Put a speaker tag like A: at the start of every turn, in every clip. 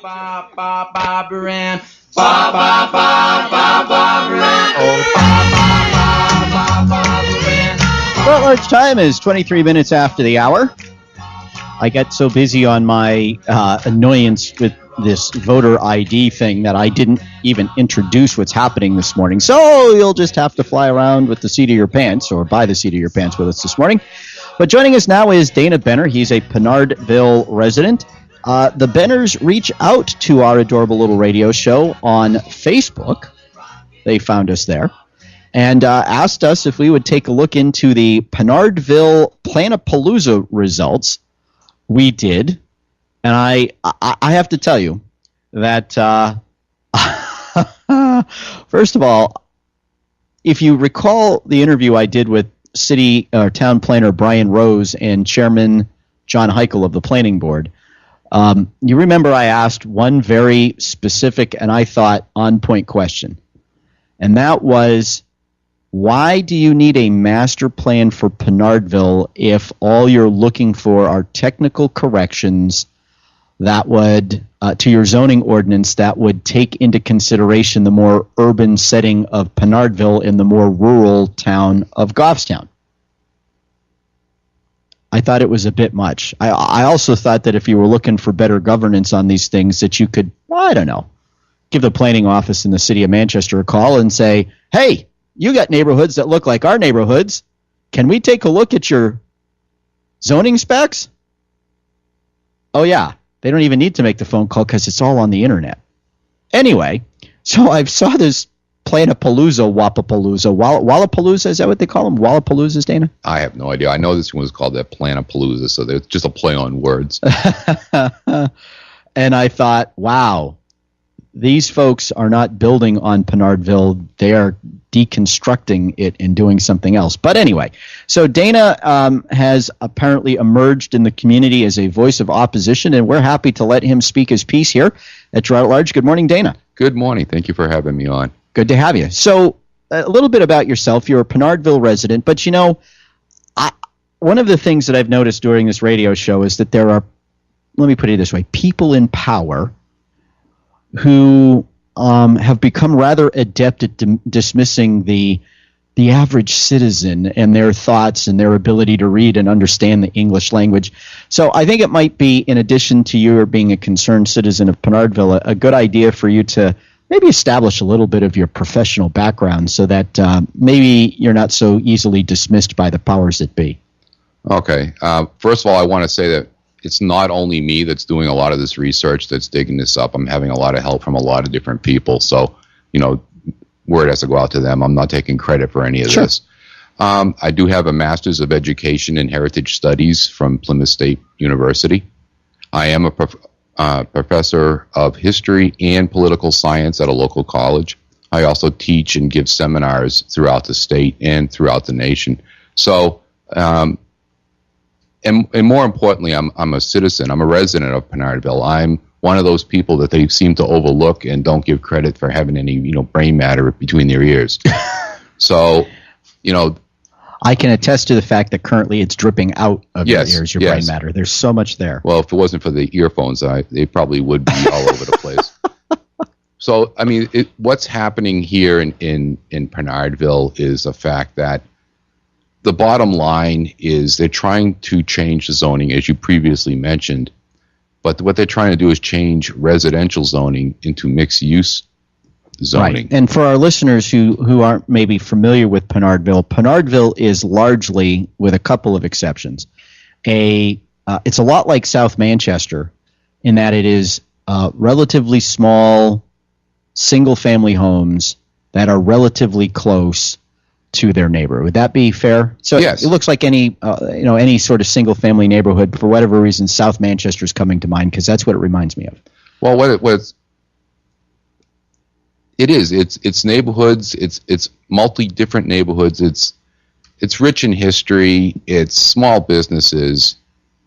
A: ba ba Barbara Ann. Ba ba ba ba Barbara Ann. Oh ba ba ba ba Barbara Ann.
B: Well, large time is 23 minutes after the hour. I got so busy on my annoyance with this voter ID thing that I didn't even introduce what's happening this morning. So you'll just have to fly around with the seat of your pants or by the seat of your pants with us this morning. But joining us now is Dana Benner. He's a Pinardville resident. The Benners reach out to our adorable little radio show on Facebook. They found us there and asked us if we would take a look into the Pinardville Planapalooza results. We did. And I have to tell you that, first of all, if you recall the interview I did with city or town planner Brian Rose and Chairman John Heichel of the Planning Board, you remember I asked one very specific and I thought on-point question. And that was, why do you need a master plan for Pinardville if all you're looking for are technical corrections that would, to your zoning ordinance, that would take into consideration the more urban setting of Pinardville in the more rural town of Goffstown? I thought it was a bit much. I also thought that if you were looking for better governance on these things, that you could, well, I don't know, give the planning office in the city of Manchester a call and say, hey, you got neighborhoods that look like our neighborhoods. Can we take a look at your zoning specs? Oh, yeah. They don't even need to make the phone call because it's all on the internet. Anyway, so I saw this Planapalooza, Wallapalooza, is that what they call them? Wallapaloozas, Dana?
C: I have no idea. I know this one was called that Planapalooza, so it's just a play on words.
B: And I thought, wow, these folks are not building on Pinardville. They are deconstructing it and doing something else. But anyway, so Dana has apparently emerged in the community as a voice of opposition, and we're happy to let him speak his piece here at Draw at Large. Good morning, Dana.
C: Good morning. Thank you for having me on.
B: Good to have you. So a little bit about yourself. You're a Pinardville resident, but you know, one of the things that I've noticed during this radio show is that there are, let me put it this way, people in power who have become rather adept at dismissing the average citizen and their thoughts and their ability to read and understand the English language. So I think it might be, in addition to you being a concerned citizen of Pinardville, a good idea for you to maybe establish a little bit of your professional background so that maybe you're not so easily dismissed by the powers that be.
C: Okay. First of all, I want to say that it's not only me that's doing a lot of this research that's digging this up. I'm having a lot of help from a lot of different people. So, you know, word has to go out to them. I'm not taking credit for any of this. I do have a Master's of Education in Heritage Studies from Plymouth State University. I am a professor of history and political science at a local college. I also teach and give seminars throughout the state and throughout the nation. So, and more importantly, I'm a citizen. I'm a resident of Pinardville. I'm one of those people that they seem to overlook and don't give credit for having any, you know, brain matter between their ears. So, you know,
B: I can attest to the fact that currently it's dripping out of your ears, your brain matter. There's so much there.
C: Well, if it wasn't for the earphones, they probably would be all over the place. So, I mean, what's happening here in Pinardville is the fact that the bottom line is they're trying to change the zoning, as you previously mentioned. But what they're trying to do is change residential zoning into mixed-use zoning.
B: Right. And for our listeners who aren't maybe familiar with Pinardville, Pinardville is largely, with a couple of exceptions, it's a lot like South Manchester in that it is relatively small, single-family homes that are relatively close to their neighbor. Would that be fair? So
C: yes.
B: It looks like any sort of single-family neighborhood. For whatever reason, South Manchester is coming to mind because that's what it reminds me of.
C: Well, it's neighborhoods. It's multi different neighborhoods. It's rich in history. It's small businesses.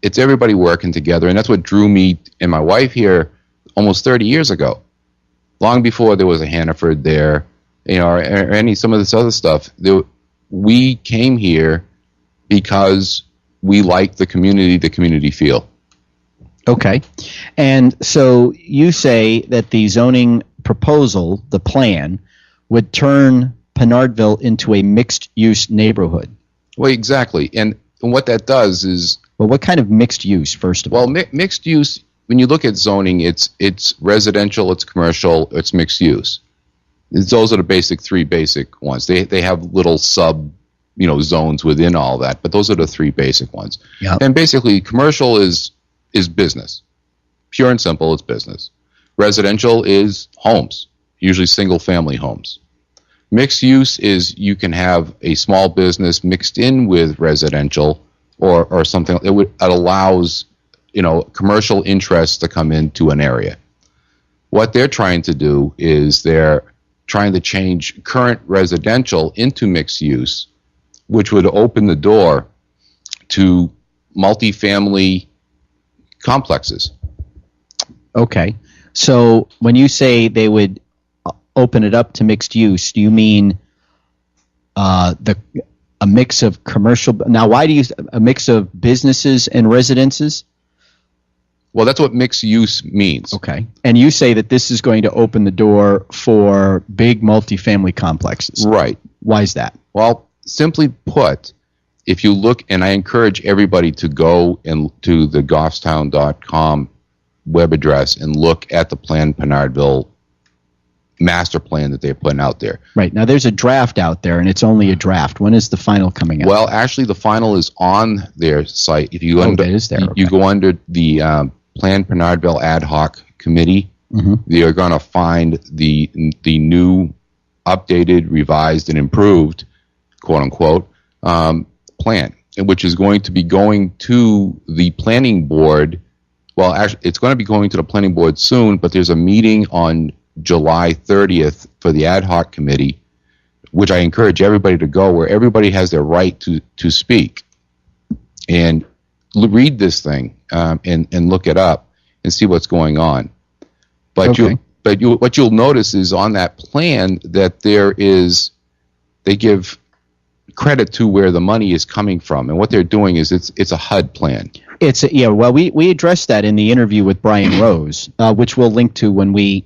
C: It's everybody working together, and that's what drew me and my wife here almost 30 years ago. Long before there was a Hannaford there, you know, or some of this other stuff. We came here because we like the community feel.
B: Okay. And so you say that the zoning proposal, the plan, would turn Pinardville into a mixed-use neighborhood.
C: Well, exactly. And what that does is...
B: Well, what kind of mixed use, first of all?
C: Well, mixed use, when you look at zoning, it's residential, it's commercial, it's mixed use. Those are the three basic ones. They have little sub, zones within all that, but those are the three basic ones.
B: Yep.
C: And basically, commercial is business. Pure and simple, it's business. Residential is homes, usually single-family homes. Mixed use is you can have a small business mixed in with residential or something. It allows, commercial interests to come into an area. What they're trying to do is they're trying to change current residential into mixed use, which would open the door to multifamily complexes.
B: Okay. So when you say they would open it up to mixed use, do you mean a mix of commercial? Now, why do you a mix of businesses and residences?
C: Well, that's what mixed use means.
B: Okay. And you say that this is going to open the door for big multifamily complexes.
C: Right.
B: Why is that?
C: Well, simply put, if you look, and I encourage everybody to go to the Goffstown.com web address and look at the Plan Pinardville master plan that they're putting out there.
B: Right. Now, there's a draft out there, and it's only a draft. When is the final coming out?
C: Well, actually, the final is on their site. If you
B: it is there. Okay.
C: You go under the Plan Pinardville Ad Hoc Committee, You're going to find the new, updated, revised, and improved, quote unquote, plan, which is going to be going to the planning board. Well, actually, it's going to be going to the planning board soon, but there's a meeting on July 30th for the ad hoc committee, which I encourage everybody to go, where everybody has their right to speak and read this thing and look it up and see what's going on. But
B: okay.
C: What you'll notice is on that plan that they give credit to where the money is coming from, and what they're doing is it's a HUD plan.
B: Well, we addressed that in the interview with Brian Rose, which we'll link to when we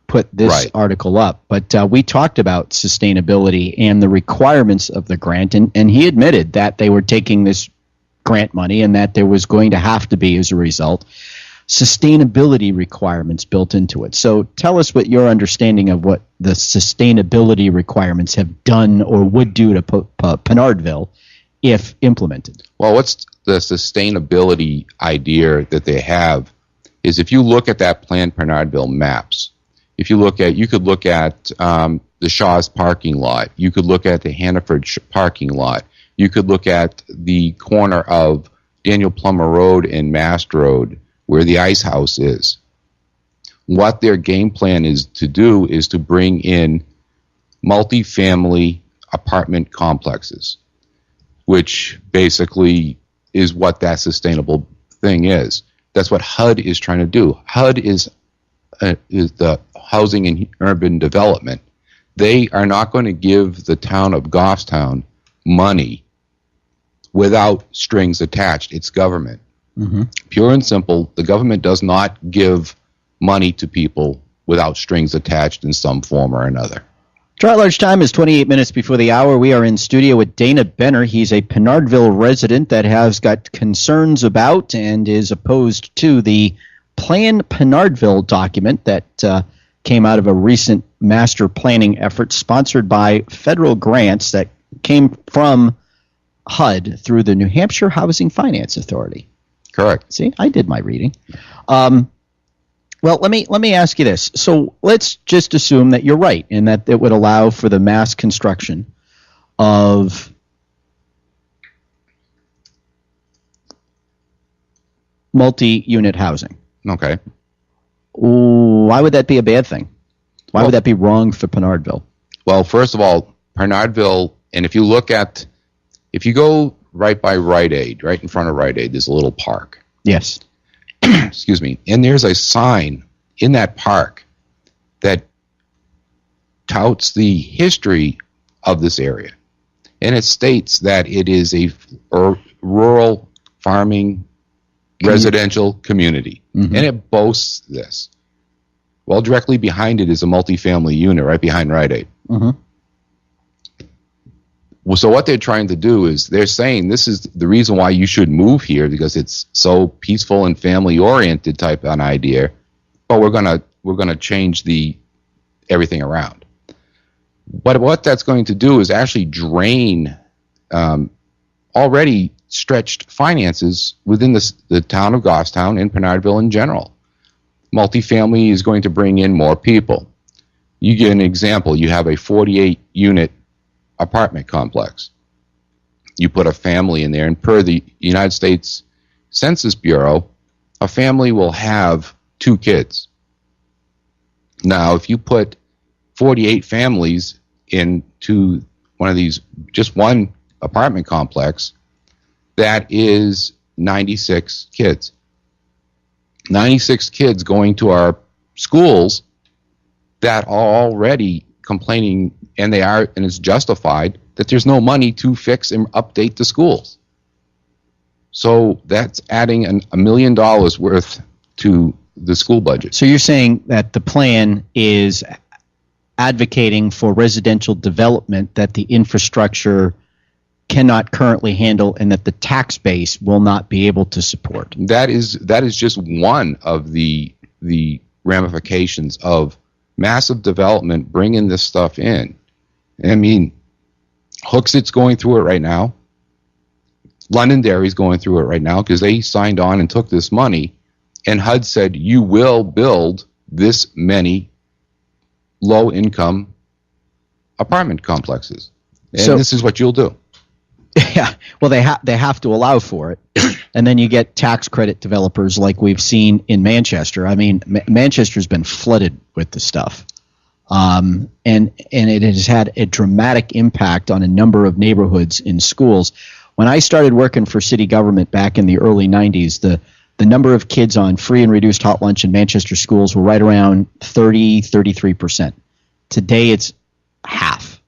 B: put this article up. But we talked about sustainability and the requirements of the grant, and he admitted that they were taking this grant money and that there was going to have to be, as a result, sustainability requirements built into it. So tell us what your understanding of what the sustainability requirements have done or would do to Pinardville if implemented.
C: Well, what's the sustainability idea that they have is, if you look at that Plan Pinardville maps, you could look at the Shaw's parking lot, you could look at the Hannaford parking lot, you could look at the corner of Daniel Plummer Road and Mast Road, where the ice house is. What their game plan is to do is to bring in multifamily apartment complexes, which basically is what that sustainable thing is. That's what HUD is trying to do. HUD is the Housing and Urban Development. They are not going to give the town of Goffstown money without strings attached. It's government. Mm-hmm. Pure and simple, the government does not give money to people without strings attached in some form or another.
B: Draw at large time is 28 minutes before the hour. We are in studio with Dana Benner. He's a Pinardville resident that has got concerns about and is opposed to the Plan Pinardville document that came out of a recent master planning effort sponsored by federal grants that came from HUD through the New Hampshire Housing Finance Authority.
C: Correct.
B: See, I did my reading. Well, let me ask you this. So let's just assume that you're right and that it would allow for the mass construction of multi-unit housing.
C: Okay.
B: Why would that be a bad thing? Why would that be wrong for Pinardville?
C: Well, first of all, Pinardville, and if you go right by Rite Aid, right in front of Rite Aid, there's a little park.
B: Yes.
C: Excuse me. And there's a sign in that park that touts the history of this area. And it states that it is a rural farming, residential community. And it boasts this. Well, directly behind it is a multifamily unit right behind Rite Aid. Well, so what they're trying to do is they're saying this is the reason why you should move here, because it's so peaceful and family oriented type of an idea. But we're gonna change everything around. But what that's going to do is actually drain already stretched finances within the town of Goffstown and Pinardville in general. Multifamily is going to bring in more people. You get an example. You have a 48-unit apartment complex. You put a family in there, and per the United States Census Bureau, a family will have 2 kids. Now, if you put 48 families into one of these, just one apartment complex, that is 96 kids. 96 kids going to our schools that are already complaining, and it's justified, that there's no money to fix and update the schools. So that's adding $1 million worth to the school budget.
B: So you're saying that the plan is advocating for residential development that the infrastructure cannot currently handle, and that the tax base will not be able to support.
C: That is just one of the ramifications of massive development bringing this stuff in. I mean, Hooksit's going through it right now. Londonderry's going through it right now because they signed on and took this money, and HUD said you will build this many low-income apartment complexes, and so, this is what you'll do.
B: Yeah, well, they have to allow for it, and then you get tax credit developers like we've seen in Manchester. I mean, Manchester's been flooded with the stuff, and it has had a dramatic impact on a number of neighborhoods in schools. When I started working for city government back in the early 90s, the number of kids on free and reduced hot lunch in Manchester schools were right around 33%. Today, it's half.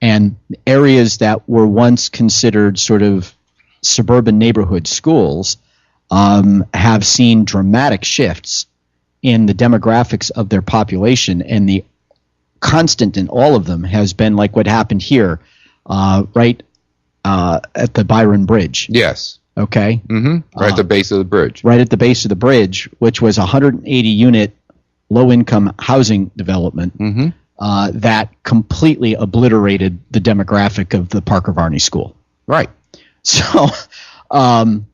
B: And areas that were once considered sort of suburban neighborhood schools have seen dramatic shifts in the demographics of their population. And the constant in all of them has been like what happened here, right at the Byron Bridge.
C: Yes.
B: Okay.
C: Mm-hmm. Right at the base of the bridge.
B: Right at the base of the bridge, which was a 180-unit low-income housing development. Mm-hmm. That completely obliterated the demographic of the Parker Varney School.
C: Right.
B: So, and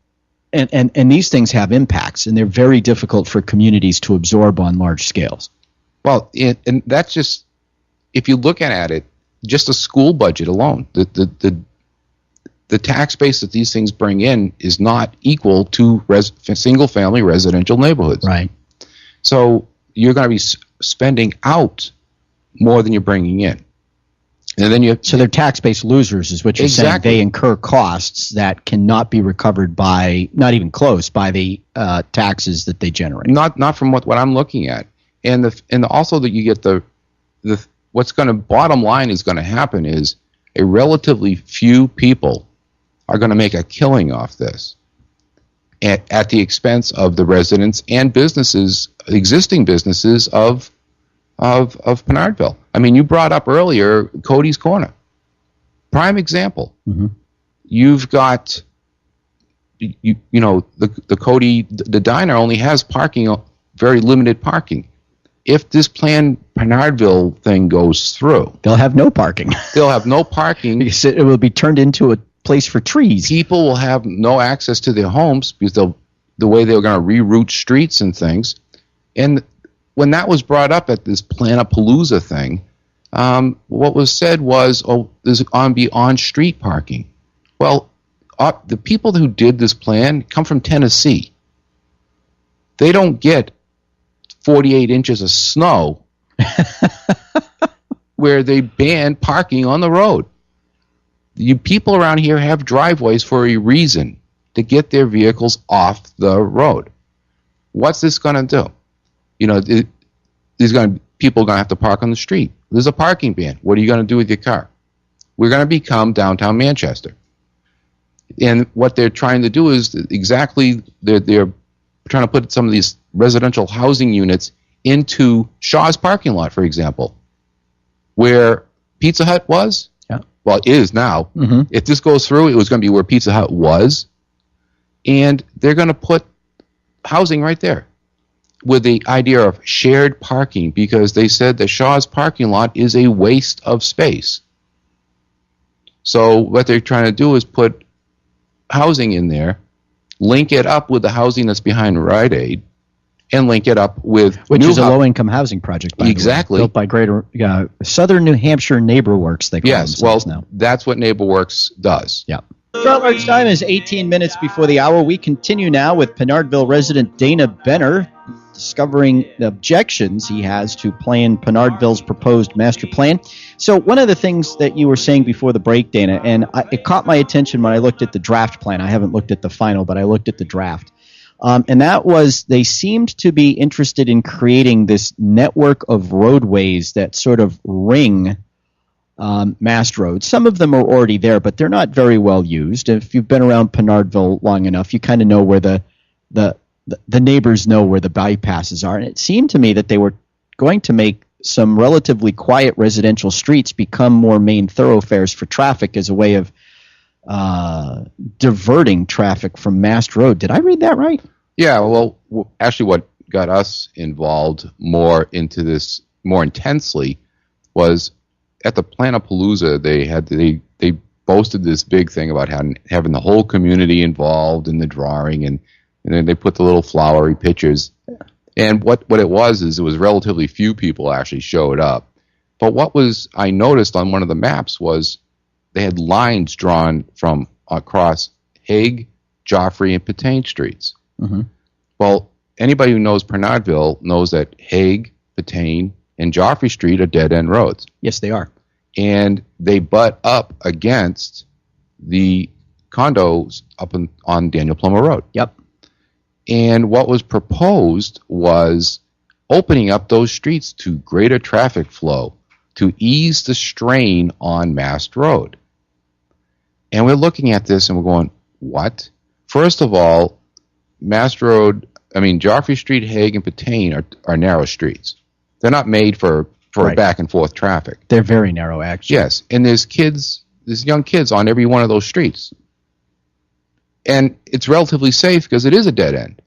B: these things have impacts, and they're very difficult for communities to absorb on large scales.
C: Well, and that's just, if you look at it, just a school budget alone, the tax base that these things bring in is not equal to single-family residential neighborhoods.
B: Right.
C: So you're going to be spending out more than you're bringing in. And then
B: so they're tax-based losers is what you're saying. They incur costs that cannot be recovered by, not even close, by the taxes that they generate.
C: Not from what I'm looking at. And also that you get the what's going to, bottom line is going to happen is a relatively few people are going to make a killing off this at the expense of the residents and businesses, existing businesses of Pinardville. I mean, you brought up earlier Cody's Corner. Prime example. Mm-hmm. You've got, you know, the Cody, the diner only has parking, very limited parking. If this Plan Pinardville thing goes through,
B: they'll have no parking.
C: They'll have no parking.
B: Because it will be turned into a place for trees.
C: People will have no access to their homes because the way they were going to reroute streets and things. And when that was brought up at this Planapalooza thing, what was said was, oh, there's going to be on-street parking. Well, the people who did this plan come from Tennessee. They don't get 48 inches of snow where they ban parking on the road. You people around here have driveways for a reason, to get their vehicles off the road. What's this going to do? You know, people are going to have to park on the street. There's a parking ban. What are you going to do with your car? We're going to become downtown Manchester. And what they're trying to do is exactly they're trying to put some of these residential housing units into Shaw's parking lot, for example, where Pizza Hut was.
B: Yeah.
C: Well, it is now.
B: Mm-hmm.
C: If this goes through, it was going to be where Pizza Hut was, and they're going to put housing right there with the idea of shared parking, because they said that Shaw's parking lot is a waste of space. So what they're trying to do is put housing in there, link it up with the housing that's behind Rite Aid, and link it up with
B: which is a low-income housing project, by
C: exactly
B: the way, built by Greater Southern New Hampshire NeighborWorks. They call themselves now.
C: That's what NeighborWorks does.
B: Yeah. Charlotte's time is 18 minutes before the hour. We continue now with Pinardville resident Dana Benner discovering the objections he has to Plan Pinardville's proposed master plan. So one of the things that you were saying before the break, Dana, and it caught my attention when I looked at the draft plan. I haven't looked at the final, but I looked at the draft. And that was they seemed to be interested in creating this network of roadways that sort of ring mast roads. Some of them are already there, but they're not very well used. If you've been around Pinardville long enough, you kind of know where the neighbors know where the bypasses are. And it seemed to me that they were going to make some relatively quiet residential streets become more main thoroughfares for traffic as a way of diverting traffic from Mast Road. Did I read that right?
C: Yeah, well, actually what got us involved more into this more intensely was at the Planapalooza, they boasted this big thing about having the whole community involved in the drawing, and then they put the little flowery pictures. And what it was is it was relatively few people actually showed up. But what I noticed on one of the maps was they had lines drawn from across Hague, Joffrey, and Patain streets.
B: Mm-hmm.
C: Well, anybody who knows Pinardville knows that Hague, Patain, and Joffrey Street are dead-end roads.
B: Yes, they are.
C: And they butt up against the condos up on Daniel Plummer Road.
B: Yep.
C: And what was proposed was opening up those streets to greater traffic flow to ease the strain on Mast Road. And we're looking at this and we're going, what? First of all, Joffrey Street, Hague, and Patain are narrow streets. They're not made for
B: right.
C: back and forth traffic.
B: They're very narrow, actually.
C: Yes, and there's young kids on every one of those streets. And it's relatively safe because it is a dead end.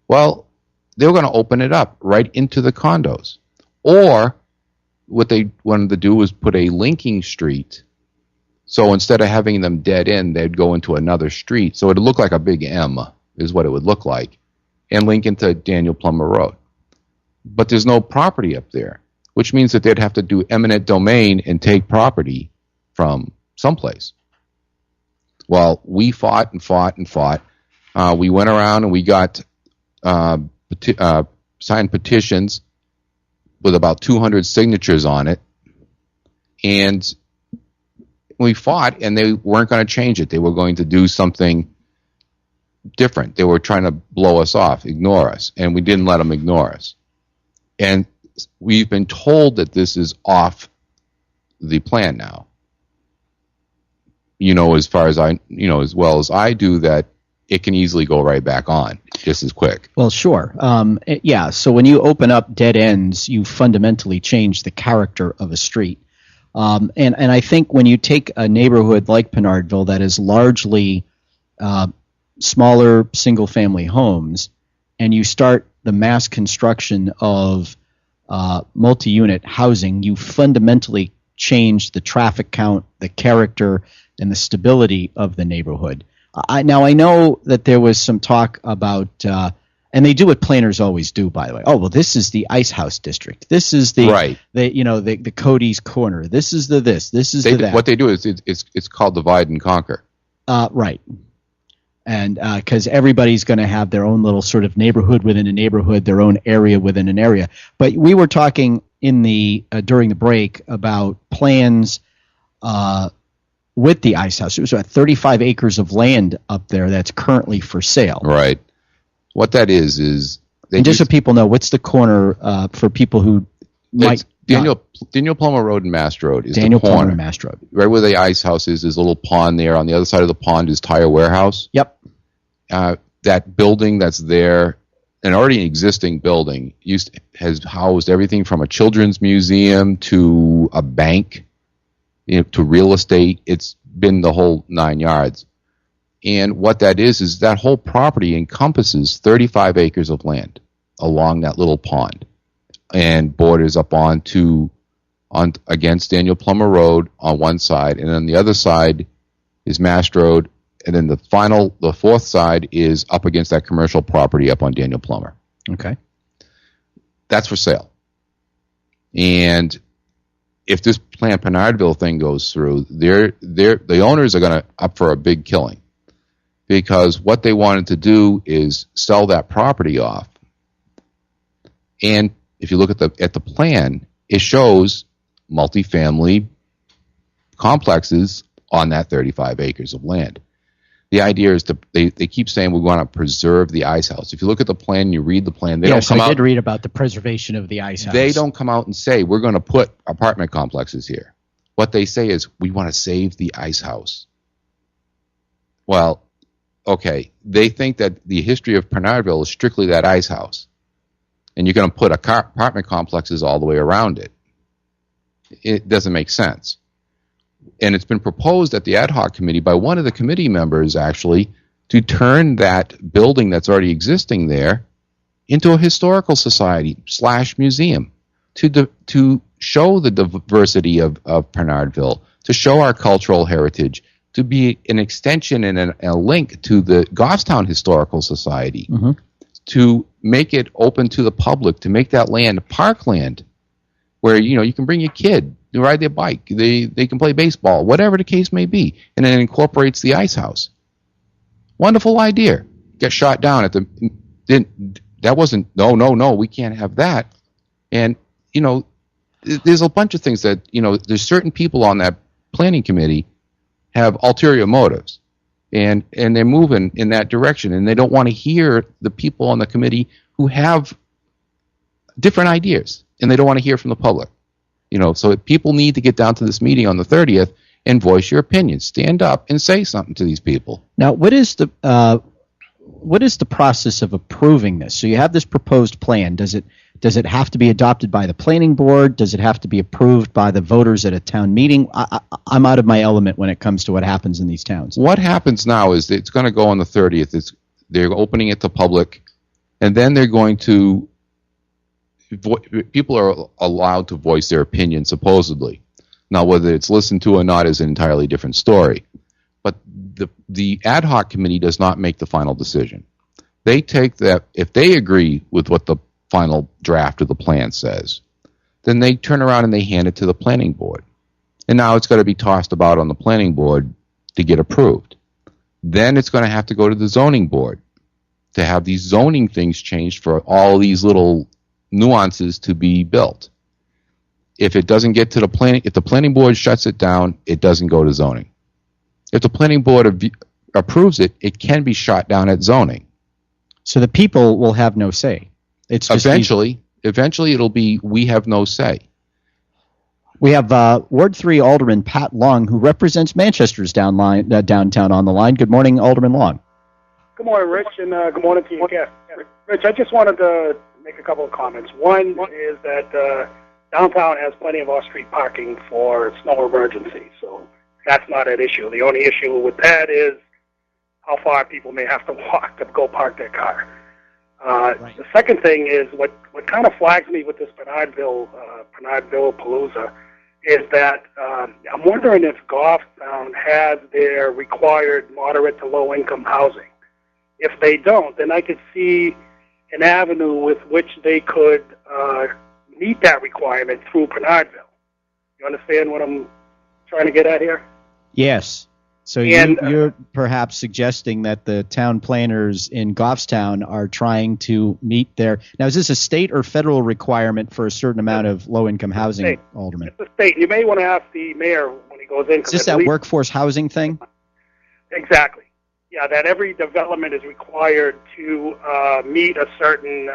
C: Well, they were going to open it up right into the condos. Or what they wanted to do was put a linking street. So instead of having them dead end, they'd go into another street. So it would look like a big M is what it would look like, and link into Daniel Plummer Road. But there's no property up there, which means that they'd have to do eminent domain and take property from someplace. Well, we fought and fought and fought. We went around and we got signed petitions with about 200 signatures on it. And we fought, and they weren't going to change it. They were going to do something different. They were trying to blow us off, ignore us, and we didn't let them ignore us. And we've been told that this is off the plan now. As far as as well as I do, that it can easily go right back on just as quick.
B: Well, sure. Yeah. So when you open up dead ends, you fundamentally change the character of a street. And I think when you take a neighborhood like Pinardville that is largely smaller single-family homes, and you start the mass construction of multi-unit housing, you fundamentally change the traffic count, the character, and the stability of the neighborhood. I know that there was some talk about, and they do what planners always do, by the way. Oh, well, this is the Ice House District. This is the the Cody's Corner. This is the this. This is the that.
C: What they do is it's called divide and conquer.
B: Right. And because everybody's going to have their own little sort of neighborhood within a neighborhood, their own area within an area. But we were talking in the during the break about plans with the Ice House. It was about 35 acres of land up there that's currently for sale.
C: Right. What that is
B: and just so people know, what's the corner for people who
C: It's Daniel Plummer Road and Mast Road is
B: Daniel
C: the corner.
B: Plummer and Mast Road.
C: Right where the ice house is, there's a little pond there. On the other side of the pond is Tire Warehouse.
B: Yep.
C: That building that's there, an already existing building, has housed everything from a children's museum to a bank, to real estate. It's been the whole 9 yards. And what that is that whole property encompasses 35 acres of land along that little pond and borders up against Daniel Plummer Road on one side, and on the other side is Mast Road, and then the fourth side is up against that commercial property up on Daniel Plummer.
B: Okay.
C: That's for sale. And if this Plan Pinardville thing goes through, the owners are going to up for a big killing, because what they wanted to do is sell that property off. And if you look at the plan, it shows multifamily complexes on that 35 acres of land. The idea is they keep saying we want to preserve the ice house. If you look at the plan, you read the plan,
B: I did read about the preservation of the ice house.
C: They don't come out and say we're going to put apartment complexes here. What they say is we want to save the ice house. Well, okay, they think that the history of Pinardville is strictly that ice house, and you're going to put apartment complexes all the way around it. It doesn't make sense. And it's been proposed at the ad hoc committee by one of the committee members, actually, to turn that building that's already existing there into a historical society / museum to show the diversity of Pinardville, to show our cultural heritage, to be an extension and a link to the Goffstown Historical Society, to make it open to the public, to make that land parkland where you can bring your kid, to ride their bike, they can play baseball, whatever the case may be, and then it incorporates the ice house. Wonderful idea. Get shot down at that wasn't, no, we can't have that. And, there's a bunch of things that, there's certain people on that planning committee have ulterior motives, and they're moving in that direction, and they don't want to hear the people on the committee who have different ideas, and they don't want to hear from the public. So people need to get down to this meeting on the 30th and voice your opinion. Stand up and say something to these people.
B: Now, what is the process of approving this? So you have this proposed plan. Does it have to be adopted by the planning board? Does it have to be approved by the voters at a town meeting? I'm out of my element when it comes to what happens in these towns.
C: What happens now is it's going to go on the 30th. They're opening it to public, and then they're going to people are allowed to voice their opinion, supposedly. Now, whether it's listened to or not is an entirely different story. But the ad hoc committee does not make the final decision. They take that, if they agree with what the final draft of the plan says, then they turn around and they hand it to the planning board. And now it's got to be tossed about on the planning board to get approved. Then it's going to have to go to the zoning board to have these zoning things changed for all these little nuances to be built. If it doesn't get to if the planning board shuts it down, it doesn't go to zoning. If the planning board approves it, it can be shot down at zoning.
B: So the people will have no say. It's just
C: eventually it'll be we have no say.
B: We have Ward 3 Alderman Pat Long, who represents Manchester's downtown on the line. Good morning, Alderman Long.
D: Good morning, Rich, and good morning to your guest. Rich, I just wanted to make a couple of comments. One is that downtown has plenty of off-street parking for snow emergencies, so that's not an issue. The only issue with that is how far people may have to walk to go park their car. Right. The second thing is what kind of flags me with this Pinardville Palooza is that I'm wondering if Goffstown has their required moderate to low-income housing. If they don't, then I could see an avenue with which they could meet that requirement through Pinardville. You understand what I'm trying to get at here?
B: Yes. So you're perhaps suggesting that the town planners in Goffstown are trying to meet their... Now, is this a state or federal requirement for a certain amount of low-income housing, Alderman?
D: It's a state. You may want to ask the mayor when he goes in.
B: Is this that workforce housing thing?
D: Exactly. Yeah, that every development is required to meet a certain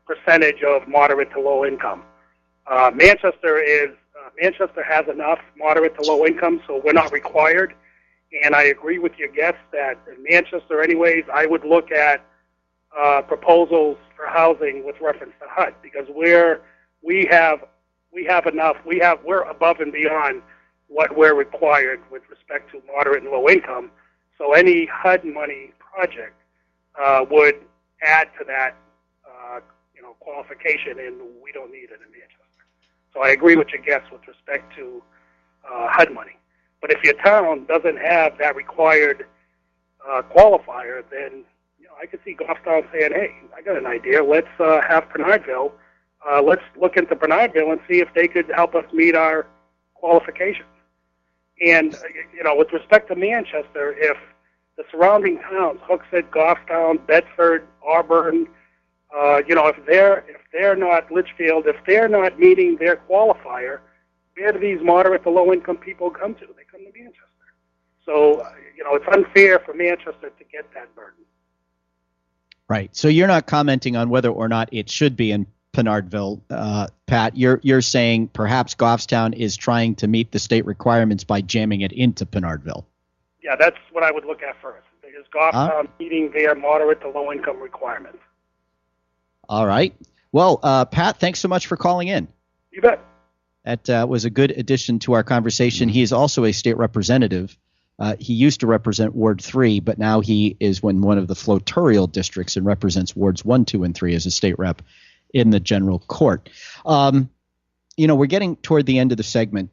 D: percentage of moderate to low income. Manchester has enough moderate to low income, so we're not required. And I agree with your guest that in Manchester, anyways, I would look at proposals for housing with reference to HUD because we have enough. We're above and beyond what we're required with respect to moderate and low income. So any HUD money project would add to that, qualification, and we don't need it in Manchester. So I agree with your guest with respect to HUD money. But if your town doesn't have that required qualifier, then I could see Goffstown saying, "Hey, I got an idea. Let's have Pinardville. Let's look into Pinardville and see if they could help us meet our qualifications." And with respect to Manchester, if the surrounding towns, Hooksett, Goffstown, Bedford, Auburn, if they're not Litchfield, if they're not meeting their qualifier, where do these moderate to low income people come to? They come to Manchester. So, it's unfair for Manchester to get that burden.
B: Right. So you're not commenting on whether or not it should be in Pinardville, Pat. You're saying perhaps Goffstown is trying to meet the state requirements by jamming it into Pinardville.
D: Yeah, that's what I would look at first. Is Goffstown meeting their moderate to low income requirements? All
B: right. Well, Pat, thanks so much for calling in.
D: You bet.
B: That was a good addition to our conversation. He is also a state representative. He used to represent Ward 3, but now he is in one of the flotorial districts and represents Wards 1, 2, and 3 as a state rep in the general court. We're getting toward the end of the segment.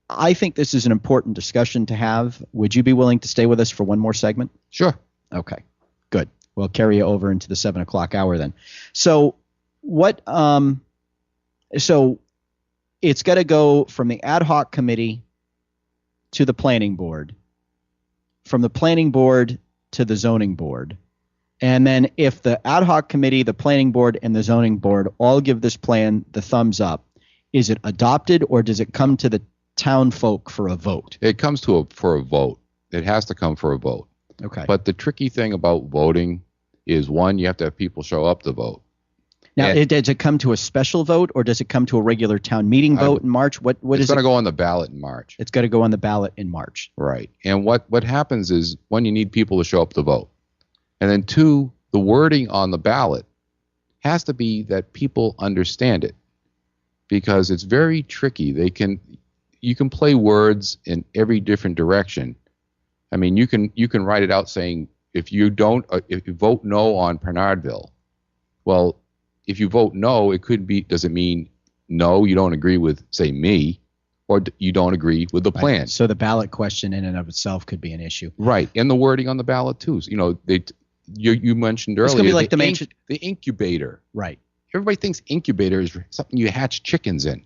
B: I think this is an important discussion to have. Would you be willing to stay with us for one more segment?
C: Sure.
B: Okay, good. We'll carry you over into the 7 o'clock hour then. So it's got to go from the ad hoc committee to the planning board, from the planning board to the zoning board. And then if the ad hoc committee, the planning board, and the zoning board all give this plan the thumbs up, is it adopted or does it come to the town folk for a vote?
C: It comes for a vote. It has to come for a vote.
B: Okay.
C: But the tricky thing about voting is, one, you have to have people show up to vote.
B: Now, does it come to a special vote or does it come to a regular town meeting vote in March? What is it?
C: It's going to go on the ballot in March.
B: It's going to go on the ballot in March.
C: Right. And what happens is, one, you need people to show up to vote. And then two, the wording on the ballot has to be that people understand it, because it's very tricky. You can play words in every different direction. I mean, you can write it out saying, if you vote no on Pinardville, well, if you vote no, it could be, does it mean no, you don't agree with, say, me, or you don't agree with the plan?
B: Right. So the ballot question in and of itself could be an issue.
C: Right. And the wording on the ballot too. So, you mentioned earlier,
B: it's gonna be like
C: the incubator.
B: Right.
C: Everybody thinks incubator is something you hatch chickens in.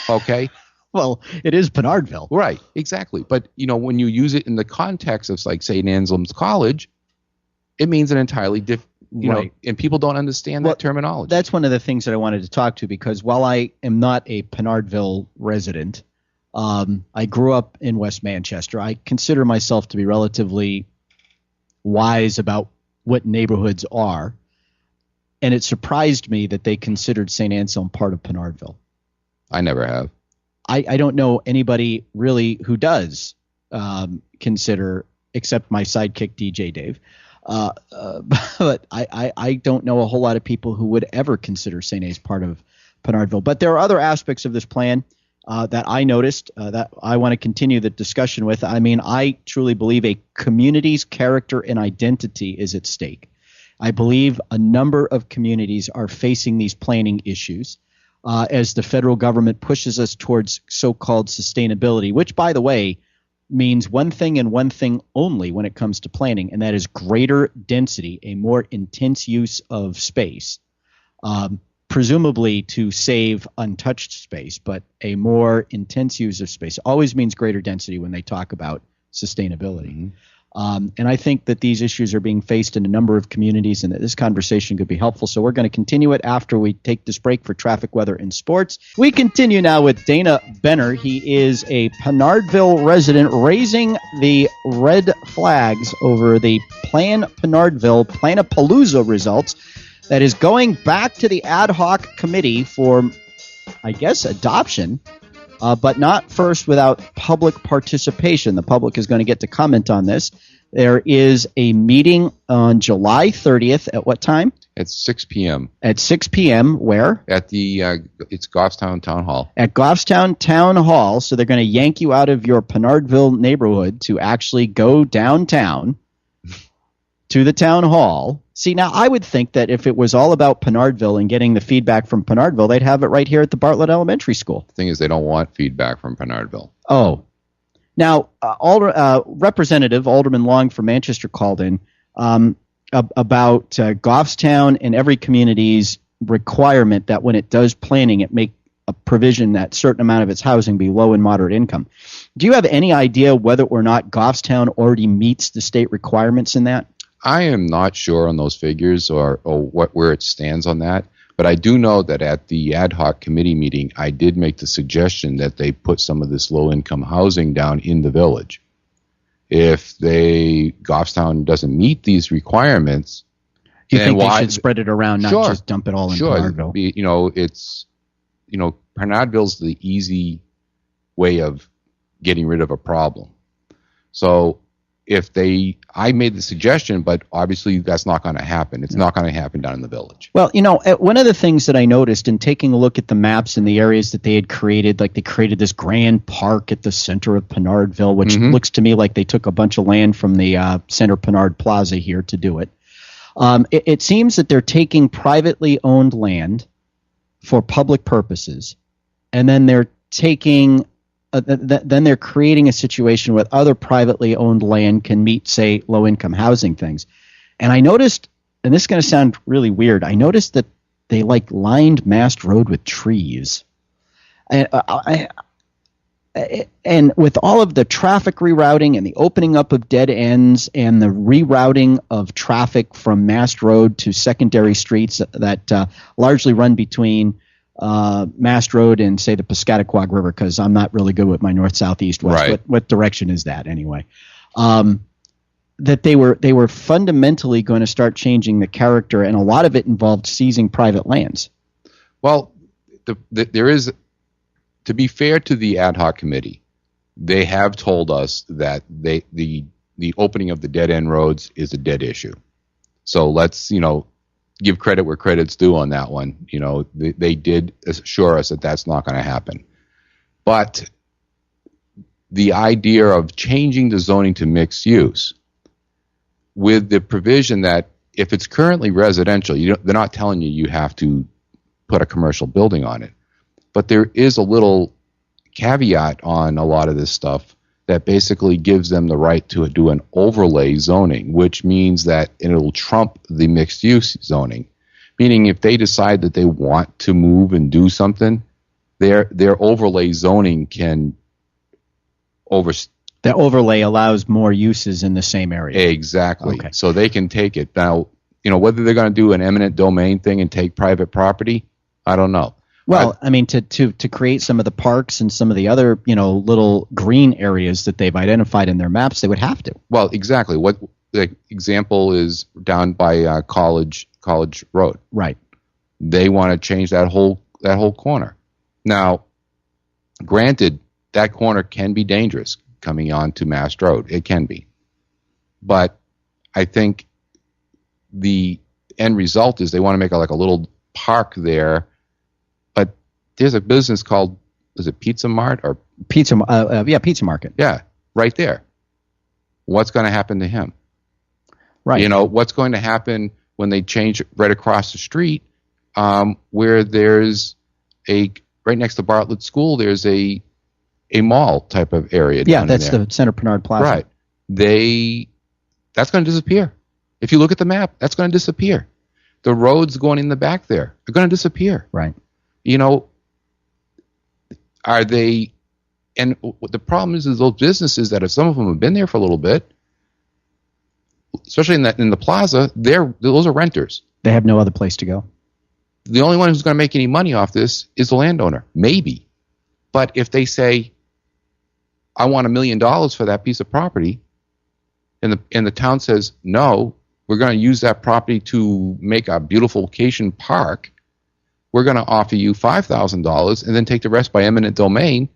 C: Okay.
B: Well, it is Pinardville.
C: Right, exactly. But, when you use it in the context of, like, St. Anselm's College, it means an entirely different,
B: right.
C: And people don't understand that terminology.
B: That's one of the things that I wanted to talk to, because while I am not a Pinardville resident, I grew up in West Manchester. I consider myself to be relatively wise about what neighborhoods are, and it surprised me that they considered St. Anselm part of Pinardville.
C: I never have.
B: I don't know anybody really who does consider, except my sidekick DJ Dave. But I don't know a whole lot of people who would ever consider St. A's part of Pinardville. But there are other aspects of this plan that I noticed that I want to continue the discussion with. I mean, I truly believe a community's character and identity is at stake. I believe a number of communities are facing these planning issues as the federal government pushes us towards so-called sustainability, which, by the way, means one thing and one thing only when it comes to planning, and that is greater density, a more intense use of space, presumably to save untouched space, but a more intense use of space always means greater density when they talk about sustainability. Mm-hmm. And I think that these issues are being faced in a number of communities, and that this conversation could be helpful. So we're going to continue it after we take this break for traffic, weather, and sports. We continue now with Dana Benner. He is a Pinardville resident raising the red flags over the Plan Pinardville Planapalooza results that is going back to the ad hoc committee for I guess, adoption, but not first without public participation. The public is going to get to comment on this. There is a meeting on July 30th at what time?
C: At 6 p.m.
B: At 6 p.m. Where?
C: At the it's Goffstown Town Hall.
B: At Goffstown Town Hall. So they're going to yank you out of your Pinardville neighborhood to actually go downtown to the town hall. See, now I would think that if it was all about Pinardville and getting the feedback from Pinardville, they'd have it right here at the Bartlett Elementary School.
C: The thing is, they don't want feedback from Pinardville.
B: Oh. Now, Representative Alderman Long from Manchester called in about Goffstown and every community's requirement that when it does planning, it make a provision that certain amount of its housing be low and moderate income. Do you have any idea whether or not Goffstown already meets the state requirements in that?
C: I am not sure on those figures or where it stands on that, but I do know that at the ad hoc committee meeting, I did make the suggestion that they put some of this low-income housing down in the village. If Goffstown doesn't meet these requirements,
B: do you think they should spread it around, not just dump it all in Pinardville?
C: Pinardville's the easy way of getting rid of a problem. So I made the suggestion, but obviously that's not going to happen. It's not going to happen down in the village.
B: Well, one of the things that I noticed in taking a look at the maps and the areas that they had created, like they created this grand park at the center of Pinardville, which looks to me like they took a bunch of land from the Center Pinard Plaza here to do it. It seems that they're taking privately owned land for public purposes, and then they're taking then they're creating a situation where other privately owned land can meet, say, low-income housing things. And I noticed, and this is going to sound really weird, I noticed that they lined Mast Road with trees. And with all of the traffic rerouting and the opening up of dead ends and the rerouting of traffic from Mast Road to secondary streets that largely run between Mast Road and, say, the Piscataquag River, because I'm not really good with my north, south, east, west.
C: Right.
B: What direction is that anyway? That they were fundamentally going to start changing the character, and a lot of it involved seizing private lands.
C: Well, there is, to be fair to the ad hoc committee, they have told us that the opening of the dead end roads is a dead issue. So let's give credit where credit's due on that one. They did assure us that that's not going to happen. But the idea of changing the zoning to mixed use with the provision that if it's currently residential, they're not telling you have to put a commercial building on it. But there is a little caveat on a lot of this stuff that basically gives them the right to do an overlay zoning, which means that it'll trump the mixed use zoning. Meaning if they decide that they want to move and do something, their overlay zoning can
B: The overlay allows more uses in the same area.
C: Exactly.
B: Okay.
C: So they can take it. Now, whether they're going to do an eminent domain thing and take private property, I don't know.
B: Well, to create some of the parks and some of the other, little green areas that they've identified in their maps, they would have to.
C: Well, exactly. What the example is down by College Road.
B: Right.
C: They want to change that whole corner. Now, granted, that corner can be dangerous coming on to Mast Road. It can be. But I think the end result is they want to make a little park there. But there's a business called, is it Pizza Mart or
B: Pizza Market?
C: Yeah, right there. What's going to happen to him?
B: Right.
C: What's going to happen when they change right across the street, where there's right next to Bartlett School, there's a mall type of area.
B: Yeah, that's the Center Pinard Plaza.
C: Right. That's going to disappear. If you look at the map, that's going to disappear. The roads going in the back there are going to disappear.
B: Right.
C: Are they? And what the problem is those businesses that some of them have been there for a little bit, especially in the plaza, those are renters.
B: They have no other place to go.
C: The only one who's going to make any money off this is the landowner, maybe. But if they say, I want $1 million for that piece of property, and the town says, no, we're going to use that property to make a beautification park, we're going to offer you $5,000 and then take the rest by eminent domain.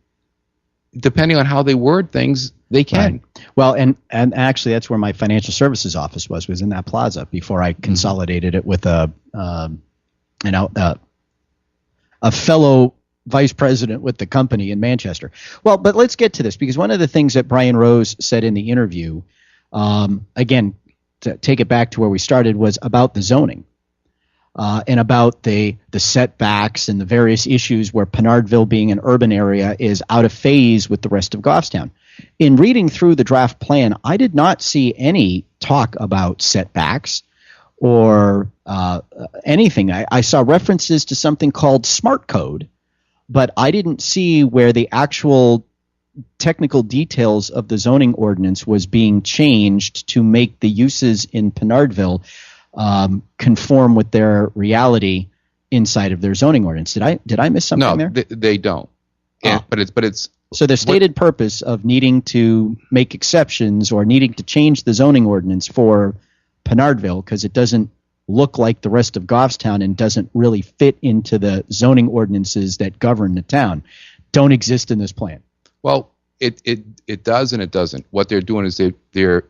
C: Depending on how they word things, they can.
B: Right. Well, and actually, that's where my financial services office was in that plaza before I consolidated it with a fellow vice president with the company in Manchester. Well, but let's get to this, because one of the things that Brian Rose said in the interview, again, to take it back to where we started, was about the zoning. And about the setbacks and the various issues where Pinardville, being an urban area, is out of phase with the rest of Goffstown. In reading through the draft plan, I did not see any talk about setbacks or anything. I saw references to something called smart code, but I didn't see where the actual technical details of the zoning ordinance was being changed to make the uses in Pinardville conform with their reality inside of their zoning ordinance. Did I miss something there?
C: No, they don't. But it's
B: so the stated purpose of needing to make exceptions or needing to change the zoning ordinance for Pinardville, because it doesn't look like the rest of Goffstown and doesn't really fit into the zoning ordinances that govern the town, don't exist in this plan.
C: Well, it does and it doesn't. What they're doing is they're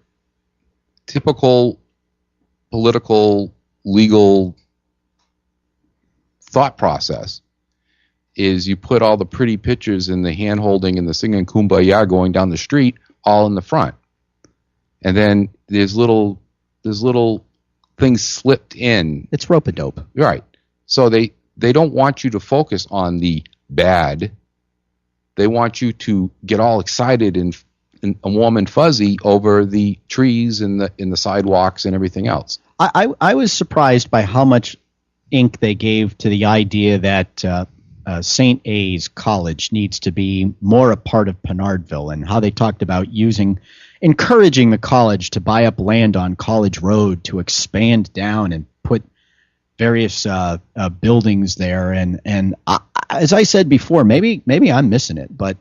C: typical political, legal thought process is you put all the pretty pictures and the hand-holding and the singing Kumbaya going down the street all in the front. And then there's little things slipped in.
B: It's rope-a-dope.
C: Right. So they don't want you to focus on the bad. They want you to get all excited and warm and fuzzy over the trees and the sidewalks and everything else.
B: I was surprised by how much ink they gave to the idea that St. A's College needs to be more a part of Pinardville, and how they talked about encouraging the college to buy up land on College Road to expand down and put various buildings there. And as I said before, maybe I'm missing it, but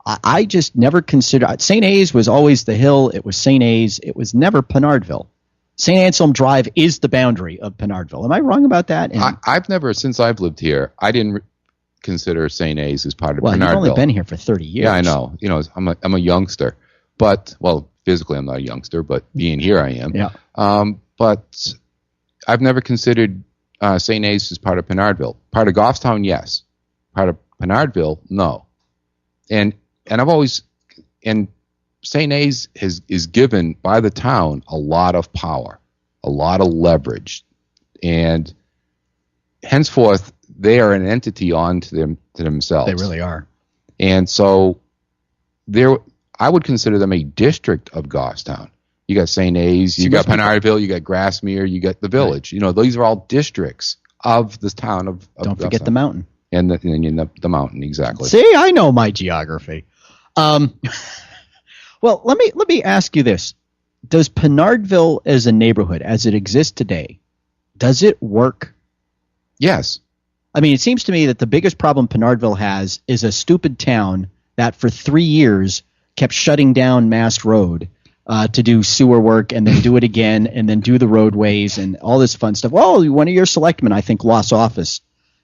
B: I just never considered. St. A's was always the hill. It was St. A's. It was never Pinardville. St. Anselm Drive is the boundary of Pinardville. Am I wrong about that?
C: I've never, since I've lived here, I didn't consider St. A's as part of Pinardville.
B: Well, you've only been here for 30 years.
C: Yeah, I know. I'm a youngster, but physically I'm not a youngster, but being here I am.
B: Yeah.
C: But I've never considered St. A's as part of Pinardville. Part of Goffstown, yes. Part of Pinardville, no. And I've always, and St. A's is given by the town a lot of power, a lot of leverage, and henceforth they are an entity to themselves.
B: They really are.
C: And so I would consider them a district of Goffstown. You got St. A's, you got Pinardville, you got Grassmere, you got the village. Right. These are all districts of this town of
B: Don't forget the mountain.
C: And the mountain, exactly.
B: See, I know my geography. Well, let me ask you this. Does Pinardville as a neighborhood, as it exists today, does it work?
C: Yes.
B: I mean, it seems to me that the biggest problem Pinardville has is a stupid town that for 3 years kept shutting down Mast Road to do sewer work, and then do it again, and then do the roadways and all this fun stuff. Well, one of your selectmen, I think, lost office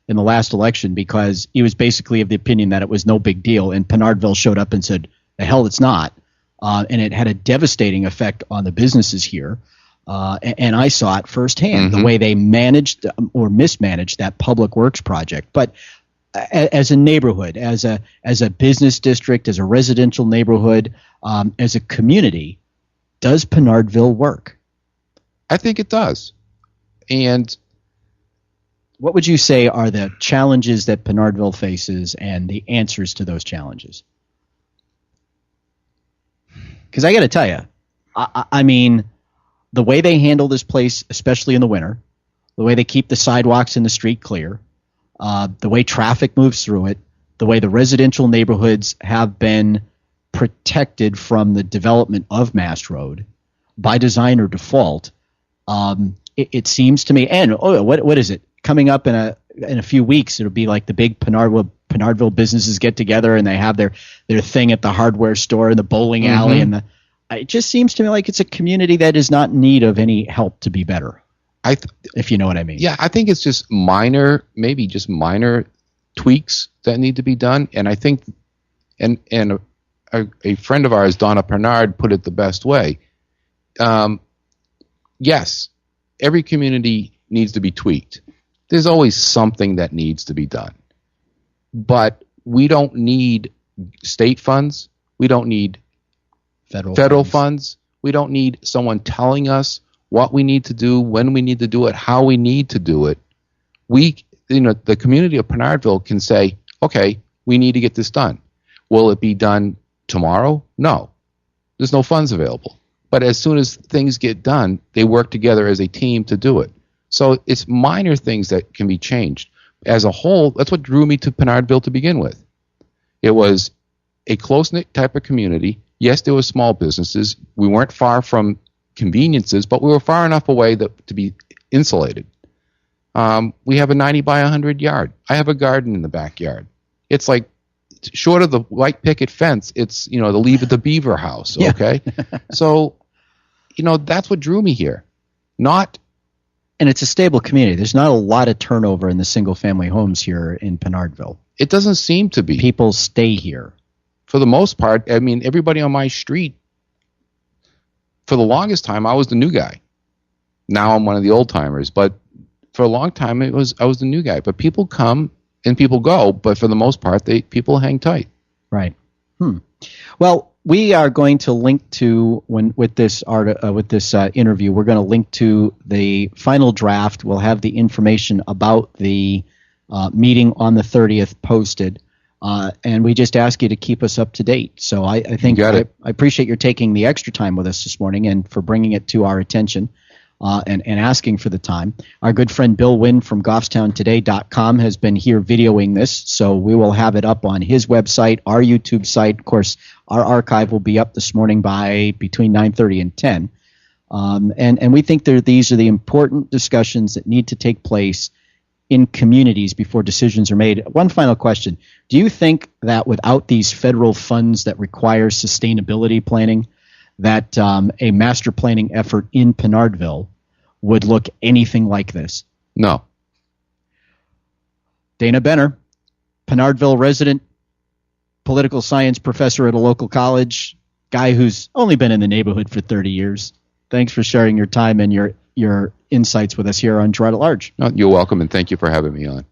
B: in the last election because he was basically of the opinion that it was no big deal, and Pinardville showed up and said, the hell it's not. And it had a devastating effect on the businesses here. And I saw it firsthand, the way they managed or mismanaged that public works project. But as a neighborhood, as a business district, as a residential neighborhood, as a community, does Pinardville work?
C: I think it does. And
B: what would you say are the challenges that Pinardville faces and the answers to those challenges? Because I got to tell you, I mean, the way they handle this place, especially in the winter, the way they keep the sidewalks and the street clear, the way traffic moves through it, the way the residential neighborhoods have been protected from the development of Mast Road by design or default, it seems to me. And what is it coming up in a few weeks? It'll be like the big Pinardville businesses get together and they have their thing at the hardware store and the bowling alley, and it just seems to me like it's a community that is not in need of any help to be better. if you know what I mean.
C: Yeah, I think it's just minor tweaks that need to be done. And I think, and a friend of ours, Donna Pinard, put it the best way. Yes, every community needs to be tweaked. There's always something that needs to be done. But we don't need state funds. We don't need federal funds. We don't need someone telling us what we need to do, when we need to do it, how we need to do it. The community of Pinardville can say, okay, we need to get this done. Will it be done tomorrow? No. There's no funds available. But as soon as things get done, they work together as a team to do it. So it's minor things that can be changed. As a whole, that's what drew me to Pinardville to begin with. It was a close-knit type of community. Yes, there were small businesses. We weren't far from conveniences, but we were far enough away to be insulated. We have a 90 by 100 yard. I have a garden in the backyard. It's like, short of the white picket fence, it's, the Leave It to Beaver house, okay? So, that's what drew me here.
B: And it's a stable community. There's not a lot of turnover in the single-family homes here in Pinardville.
C: It doesn't seem to be.
B: People stay here.
C: For the most part, I mean, everybody on my street, for the longest time, I was the new guy. Now I'm one of the old-timers. But for a long time, I was the new guy. But people come and people go, but for the most part, people hang tight.
B: Right. Well, we are going to link to with this interview. We're going to link to the final draft. We'll have the information about the meeting on the 30th posted, and we just ask you to keep us up to date. So I think I appreciate your taking the extra time with us this morning and for bringing it to our attention. And asking for the time. Our good friend Bill Wynne from GoffstownToday.com has been here videoing this, so we will have it up on his website, our YouTube site. Of course, our archive will be up this morning by between 9:30 and 10. And we think these are the important discussions that need to take place in communities before decisions are made. One final question. Do you think that without these federal funds that require sustainability planning, that a master planning effort in Pinardville would look anything like this?
C: No.
B: Dana Benner, Pinardville resident, political science professor at a local college, guy who's only been in the neighborhood for 30 years. Thanks for sharing your time and your insights with us here on Gerard at Large.
C: No, you're welcome, and thank you for having me on.